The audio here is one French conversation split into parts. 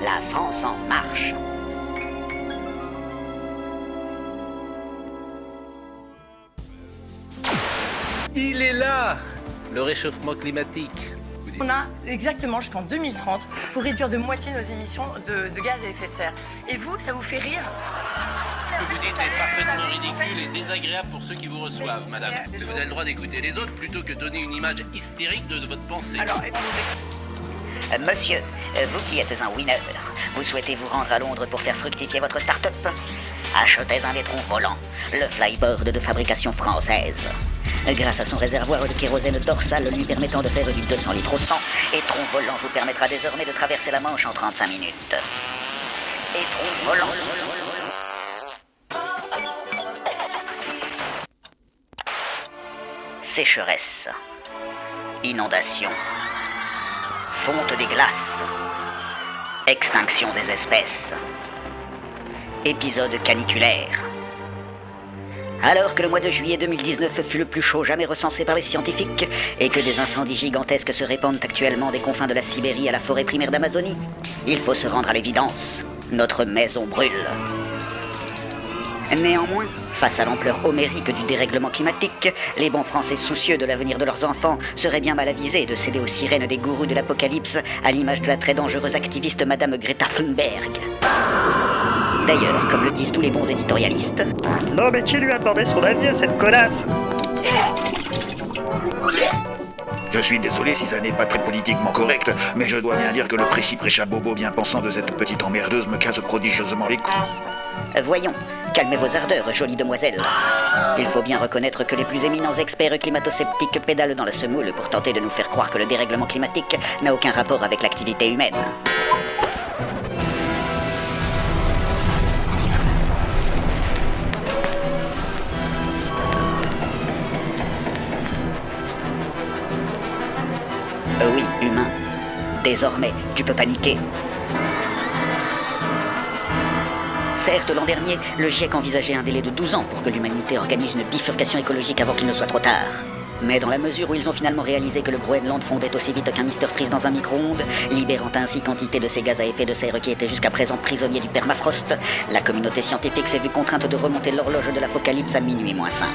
La France en marche. Il est là, le réchauffement climatique. On a exactement jusqu'en 2030 pour réduire de moitié nos émissions de gaz à effet de serre. Et vous, ça vous fait rire? Ce que vous dites est parfaitement ridicule et désagréable pour ceux qui vous reçoivent, madame. Mais vous avez le droit d'écouter les autres plutôt que donner une image hystérique de votre pensée. Alors, Monsieur, vous qui êtes un winner, vous souhaitez vous rendre à Londres pour faire fructifier votre start-up? Achetez un des troncs volants, le flyboard de fabrication française. Grâce à son réservoir de kérosène dorsal lui permettant de faire du 200 litres au 100, et tronc volant vous permettra désormais de traverser la Manche en 35 minutes. Et tronc volant. Sécheresse. Inondation. Fonte des glaces. Extinction des espèces. Épisode caniculaire. Alors que le mois de juillet 2019 fut le plus chaud jamais recensé par les scientifiques et que des incendies gigantesques se répandent actuellement des confins de la Sibérie à la forêt primaire d'Amazonie, il faut se rendre à l'évidence. Notre maison brûle. Néanmoins, face à l'ampleur homérique du dérèglement climatique, les bons Français soucieux de l'avenir de leurs enfants seraient bien mal avisés de céder aux sirènes des gourous de l'apocalypse à l'image de la très dangereuse activiste Madame Greta Thunberg. D'ailleurs, comme le disent tous les bons éditorialistes... Non mais qui lui a demandé son avis à cette connasse? Je suis désolé si ça n'est pas très politiquement correct, mais je dois bien dire que le prêchi-prêcha bobo bien pensant de cette petite emmerdeuse me casse prodigieusement les couilles. Voyons, calmez vos ardeurs, jolie demoiselle. Il faut bien reconnaître que les plus éminents experts climato-sceptiques pédalent dans la semoule pour tenter de nous faire croire que le dérèglement climatique n'a aucun rapport avec l'activité humaine. Oui, humain. Désormais, tu peux paniquer. Certes, l'an dernier, le GIEC envisageait un délai de 12 ans pour que l'humanité organise une bifurcation écologique avant qu'il ne soit trop tard. Mais dans la mesure où ils ont finalement réalisé que le Groenland fondait aussi vite qu'un Mr Freeze dans un micro-ondes, libérant ainsi quantité de ces gaz à effet de serre qui étaient jusqu'à présent prisonniers du permafrost, la communauté scientifique s'est vue contrainte de remonter l'horloge de l'apocalypse à minuit moins 5.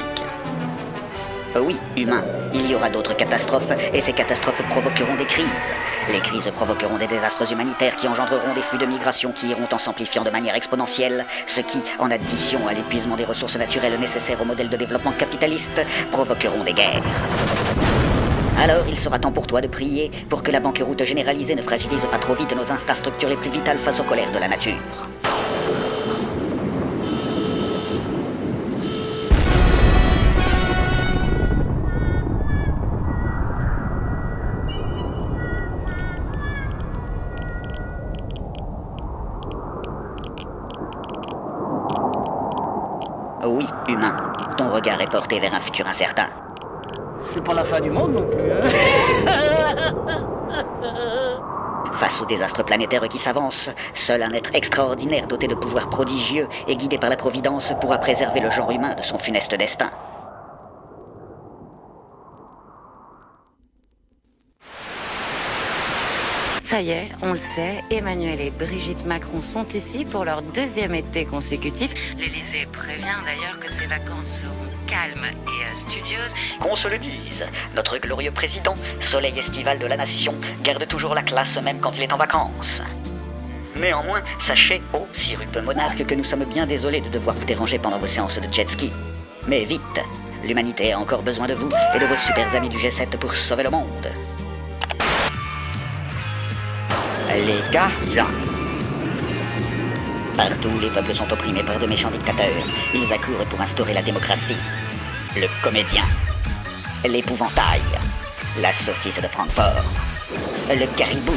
Oui, humain, il y aura d'autres catastrophes, et ces catastrophes provoqueront des crises. Les crises provoqueront des désastres humanitaires qui engendreront des flux de migration qui iront en s'amplifiant de manière exponentielle, ce qui, en addition à l'épuisement des ressources naturelles nécessaires au modèle de développement capitaliste, provoqueront des guerres. Alors il sera temps pour toi de prier pour que la banqueroute généralisée ne fragilise pas trop vite nos infrastructures les plus vitales face aux colères de la nature. Oui, humain, ton regard est porté vers un futur incertain. C'est pas la fin du monde non plus, hein. Face au désastre planétaire qui s'avance, seul un être extraordinaire doté de pouvoirs prodigieux et guidé par la Providence pourra préserver le genre humain de son funeste destin. Ça y est, on le sait, Emmanuel et Brigitte Macron sont ici pour leur deuxième été consécutif. L'Élysée prévient d'ailleurs que ces vacances seront calmes et studieuses. Qu'on se le dise, notre glorieux président, soleil estival de la nation, garde toujours la classe même quand il est en vacances. Néanmoins, sachez, ô sirupe monarque, que nous sommes bien désolés de devoir vous déranger pendant vos séances de jet ski. Mais vite, l'humanité a encore besoin de vous et de vos super amis du G7 pour sauver le monde. Les gardiens. Partout, les peuples sont opprimés par de méchants dictateurs. Ils accourent pour instaurer la démocratie. Le comédien. L'épouvantail. La saucisse de Francfort. Le caribou.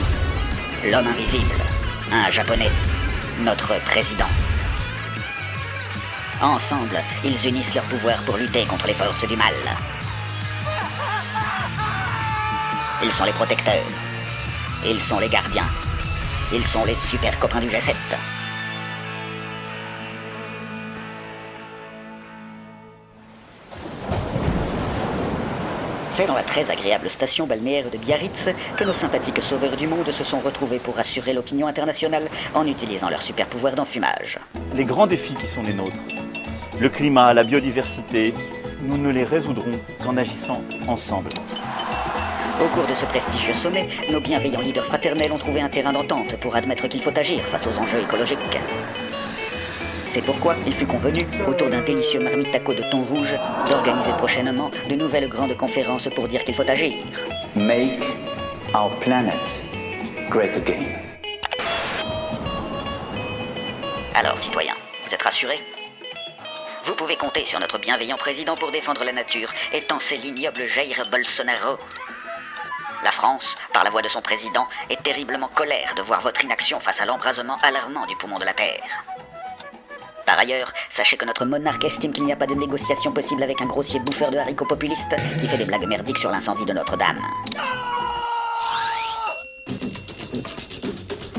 L'homme invisible. Un japonais. Notre président. Ensemble, ils unissent leurs pouvoirs pour lutter contre les forces du mal. Ils sont les protecteurs. Ils sont les gardiens. Ils sont les super copains du G7. C'est dans la très agréable station balnéaire de Biarritz que nos sympathiques sauveurs du monde se sont retrouvés pour rassurer l'opinion internationale en utilisant leur super pouvoir d'enfumage. Les grands défis qui sont les nôtres, le climat, la biodiversité, nous ne les résoudrons qu'en agissant ensemble. Au cours de ce prestigieux sommet, nos bienveillants leaders fraternels ont trouvé un terrain d'entente pour admettre qu'il faut agir face aux enjeux écologiques. C'est pourquoi il fut convenu, autour d'un délicieux marmitaco de thon rouge, d'organiser prochainement de nouvelles grandes conférences pour dire qu'il faut agir. Make our planet great again. Alors, citoyens, vous êtes rassurés ? Vous pouvez compter sur notre bienveillant président pour défendre la nature et tancer l'ignoble Jair Bolsonaro. La France, par la voix de son président, est terriblement colère de voir votre inaction face à l'embrasement alarmant du poumon de la Terre. Par ailleurs, sachez que notre monarque estime qu'il n'y a pas de négociation possible avec un grossier bouffeur de haricots populiste qui fait des blagues merdiques sur l'incendie de Notre-Dame.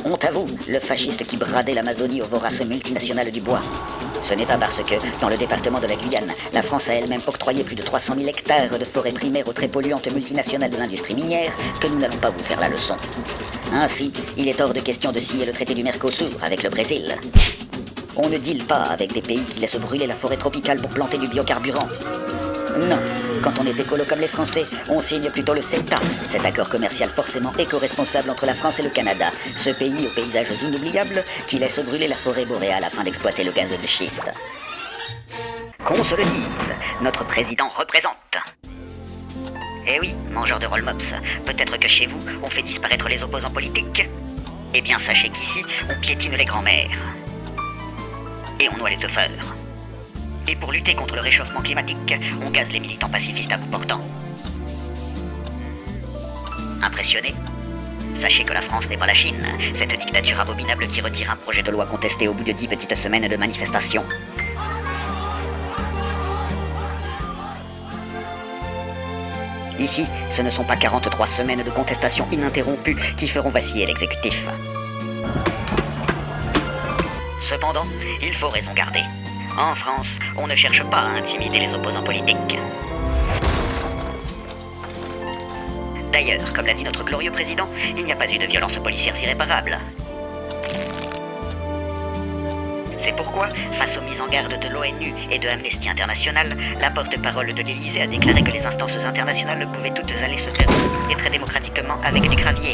Honte à vous, le fasciste qui bradait l'Amazonie aux voraces multinationales du bois. Ce n'est pas parce que, dans le département de la Guyane, la France a elle-même octroyé plus de 300 000 hectares de forêts primaires aux très polluantes multinationales de l'industrie minière que nous n'allons pas vous faire la leçon. Ainsi, il est hors de question de signer le traité du Mercosur avec le Brésil. On ne deal pas avec des pays qui laissent brûler la forêt tropicale pour planter du biocarburant. Non, quand on est écolo comme les Français, on signe plutôt le CETA, cet accord commercial forcément éco-responsable entre la France et le Canada, ce pays aux paysages inoubliables qui laisse brûler la forêt boréale afin d'exploiter le gaz de schiste. Qu'on se le dise, notre président représente. Eh oui, mangeur de roll-mops, peut-être que chez vous, on fait disparaître les opposants politiques. Eh bien, sachez qu'ici, on piétine les grands-mères. Et on noie les teufeurs. Et pour lutter contre le réchauffement climatique, on gaze les militants pacifistes à bout portant. Impressionné ? Sachez que la France n'est pas la Chine, cette dictature abominable qui retire un projet de loi contesté au bout de 10 petites semaines de manifestations. Ici, ce ne sont pas 43 semaines de contestation ininterrompues qui feront vaciller l'exécutif. Cependant, il faut raison garder. En France, on ne cherche pas à intimider les opposants politiques. D'ailleurs, comme l'a dit notre glorieux président, il n'y a pas eu de violences policières irréparables. C'est pourquoi, face aux mises en garde de l'ONU et de Amnesty International, la porte-parole de l'Élysée a déclaré que les instances internationales pouvaient toutes aller se faire et très démocratiquement avec du gravier.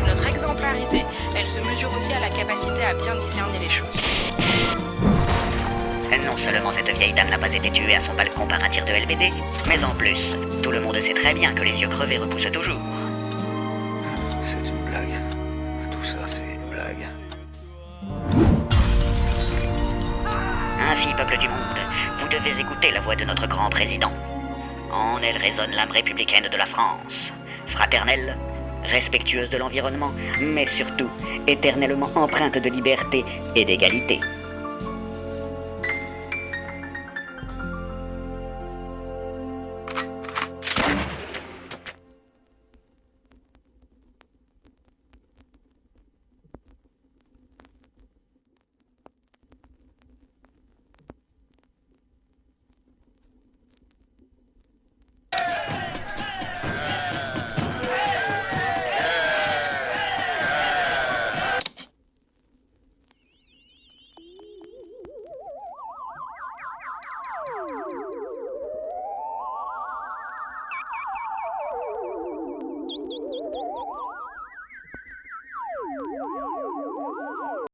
Notre exemplarité, elle se mesure aussi à la capacité à bien discerner les choses. Non seulement cette vieille dame n'a pas été tuée à son balcon par un tir de LBD, mais en plus, tout le monde sait très bien que les yeux crevés repoussent toujours. C'est une blague. Tout ça, c'est une blague. Ainsi, peuple du monde, vous devez écouter la voix de notre grand président. En elle résonne l'âme républicaine de la France, fraternelle, respectueuse de l'environnement, mais surtout éternellement empreinte de liberté et d'égalité.